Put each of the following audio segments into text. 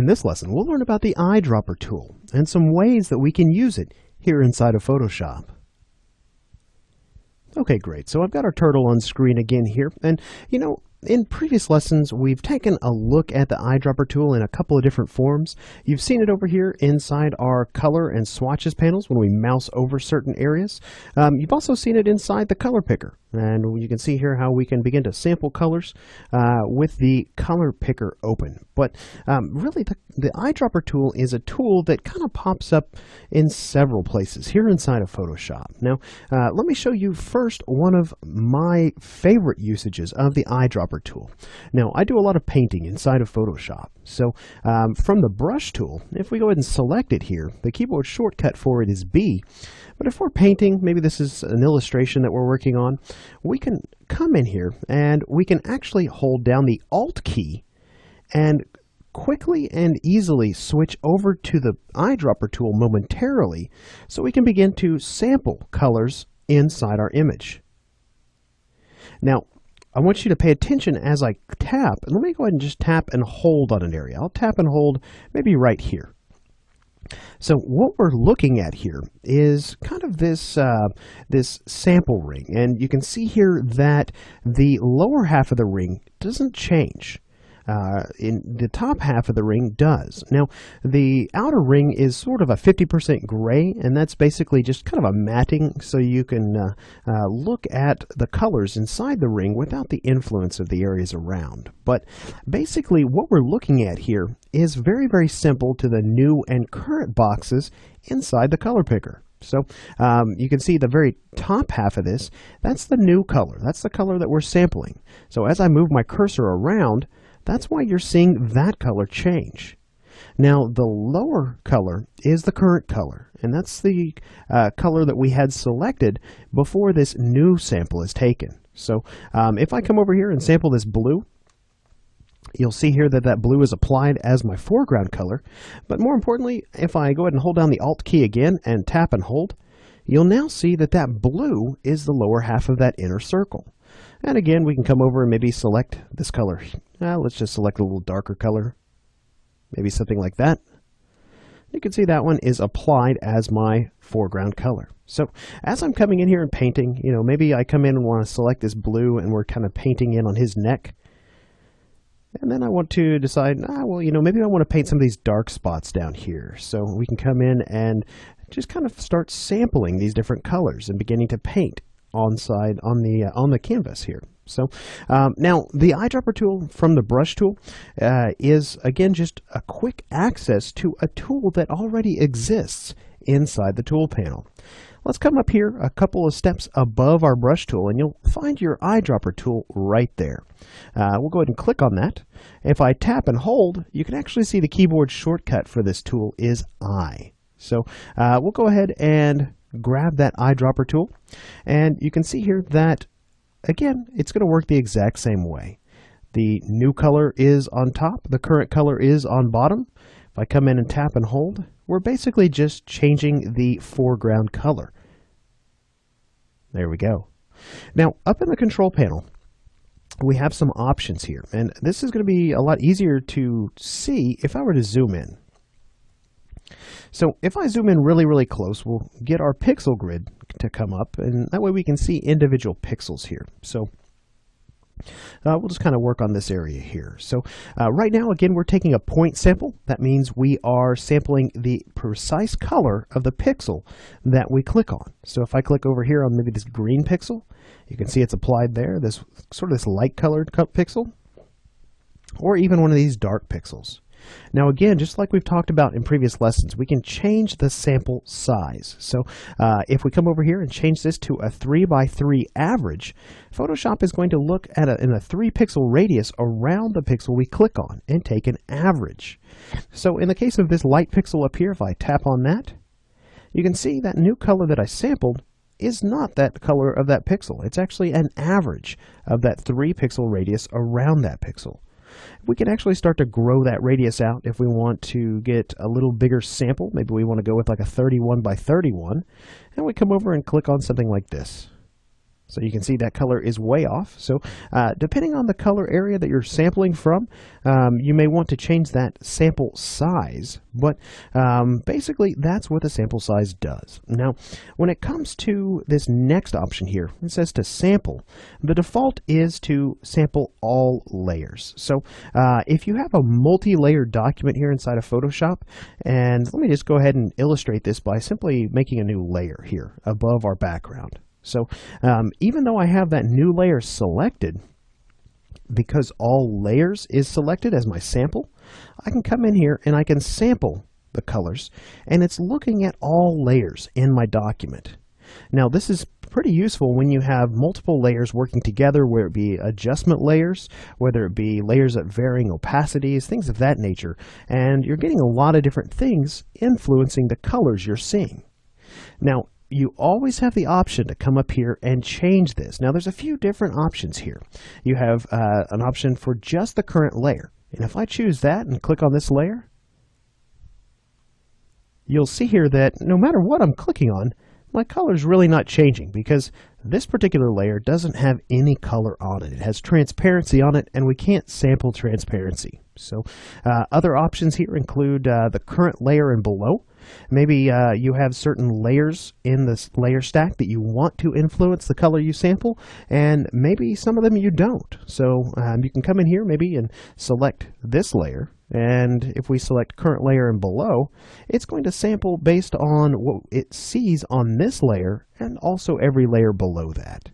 this lesson, we'll learn about the eyedropper tool and some ways that we can use it here inside of Photoshop. Okay, great. So I've got our turtle on screen again here. And, in previous lessons, we've taken a look at the eyedropper tool in a couple of different forms. You've seen it over here inside our color and swatches panels when we mouse over certain areas. You've also seen it inside the color picker. And you can see here how we can begin to sample colors with the color picker open. But really, the eyedropper tool is a tool that kind of pops up in several places here inside of Photoshop. Now, let me show you first one of my favorite usages of the eyedropper tool. Now, I do a lot of painting inside of Photoshop. So from the brush tool, if we go ahead and select it here, the keyboard shortcut for it is B. But if we're painting, maybe this is an illustration that we're working on, we can come in here and we can actually hold down the Alt key and quickly and easily switch over to the eyedropper tool momentarily so we can begin to sample colors inside our image. Now, I want you to pay attention as I tap, and let me go ahead and just tap and hold on an area. I'll tap and hold maybe right here. So what we're looking at here is kind of this sample ring, and you can see here that the lower half of the ring doesn't change. In the top half of the ring does. Now, the outer ring is sort of a 50% gray, and that's basically just kind of a matting so you can look at the colors inside the ring without the influence of the areas around. But basically what we're looking at here is very, very simple to the new and current boxes inside the color picker. So you can see the very top half of this, that's the new color. That's the color that we're sampling. So as I move my cursor around, that's why you're seeing that color change. Now, the lower color is the current color, and that's the color that we had selected before this new sample is taken. So if I come over here and sample this blue, you'll see here that that blue is applied as my foreground color. But more importantly, if I go ahead and hold down the Alt key again and tap and hold, you'll now see that that blue is the lower half of that inner circle. And again, we can come over and maybe select this color. Let's just select a little darker color, maybe something like that. You can see that one is applied as my foreground color. So as I'm coming in here and painting, maybe I come in and want to select this blue and we're kind of painting in on his neck. And then I want to decide, maybe I want to paint some of these dark spots down here. So we can come in and just kind of start sampling these different colors and beginning to paint on the canvas here. So now the eyedropper tool from the brush tool is again just a quick access to a tool that already exists inside the tool panel. Let's come up here a couple of steps above our brush tool and you'll find your eyedropper tool right there. We'll go ahead and click on that. If I tap and hold, you can actually see the keyboard shortcut for this tool is I. So we'll go ahead and grab that eyedropper tool, and you can see here that again it's going to work the exact same way. The new color is on top, the current color is on bottom. If I come in and tap and hold, we're basically just changing the foreground color. There we go. Now up in the control panel we have some options here, and this is going to be a lot easier to see if I were to zoom in. So if I zoom in really, really close, we'll get our pixel grid to come up, and that way we can see individual pixels here. So we'll just kind of work on this area here. So right now, again, we're taking a point sample. That means we are sampling the precise color of the pixel that we click on. So if I click over here on maybe this green pixel, you can see it's applied there, this sort of this light colored pixel, or even one of these dark pixels. Now again, just like we've talked about in previous lessons, we can change the sample size. So if we come over here and change this to a 3x3 average, Photoshop is going to look at in a 3 pixel radius around the pixel we click on and take an average. So in the case of this light pixel up here, if I tap on that, you can see that new color that I sampled is not that color of that pixel. It's actually an average of that 3 pixel radius around that pixel. We can actually start to grow that radius out if we want to get a little bigger sample. Maybe we want to go with like a 31 by 31, and we come over and click on something like this. So you can see that color is way off. So depending on the color area that you're sampling from, you may want to change that sample size. But basically, that's what the sample size does. Now, when it comes to this next option here, it says to sample. The default is to sample all layers. So if you have a multi-layered document here inside of Photoshop, and let me just go ahead and illustrate this by simply making a new layer here above our background. So even though I have that new layer selected, because all layers is selected as my sample, I can come in here and I can sample the colors, and it's looking at all layers in my document. Now this is pretty useful when you have multiple layers working together, whether it be adjustment layers, whether it be layers at varying opacities, things of that nature, and you're getting a lot of different things influencing the colors you're seeing. Now, you always have the option to come up here and change this. Now, there's a few different options here. You have an option for just the current layer. And if I choose that and click on this layer, you'll see here that no matter what I'm clicking on, my color is really not changing because this particular layer doesn't have any color on it. It has transparency on it, and we can't sample transparency. So other options here include the current layer and below. Maybe you have certain layers in this layer stack that you want to influence the color you sample, and maybe some of them you don't. So you can come in here maybe and select this layer, and if we select current layer and below, it's going to sample based on what it sees on this layer and also every layer below that.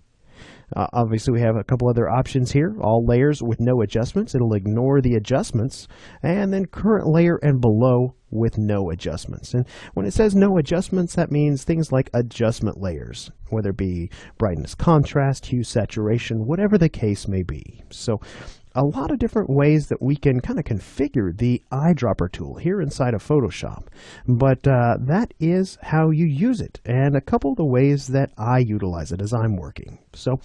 Obviously, we have a couple other options here. All layers with no adjustments. It'll ignore the adjustments. And then current layer and below with no adjustments. And when it says no adjustments, that means things like adjustment layers, whether it be brightness, contrast, hue, saturation, whatever the case may be. So a lot of different ways that we can kind of configure the eyedropper tool here inside of Photoshop. But that is how you use it, and a couple of the ways that I utilize it as I'm working. So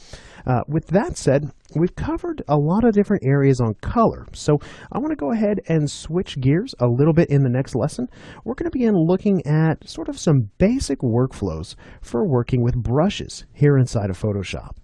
with that said, we've covered a lot of different areas on color. So I want to go ahead and switch gears a little bit in the next lesson. We're going to begin looking at sort of some basic workflows for working with brushes here inside of Photoshop.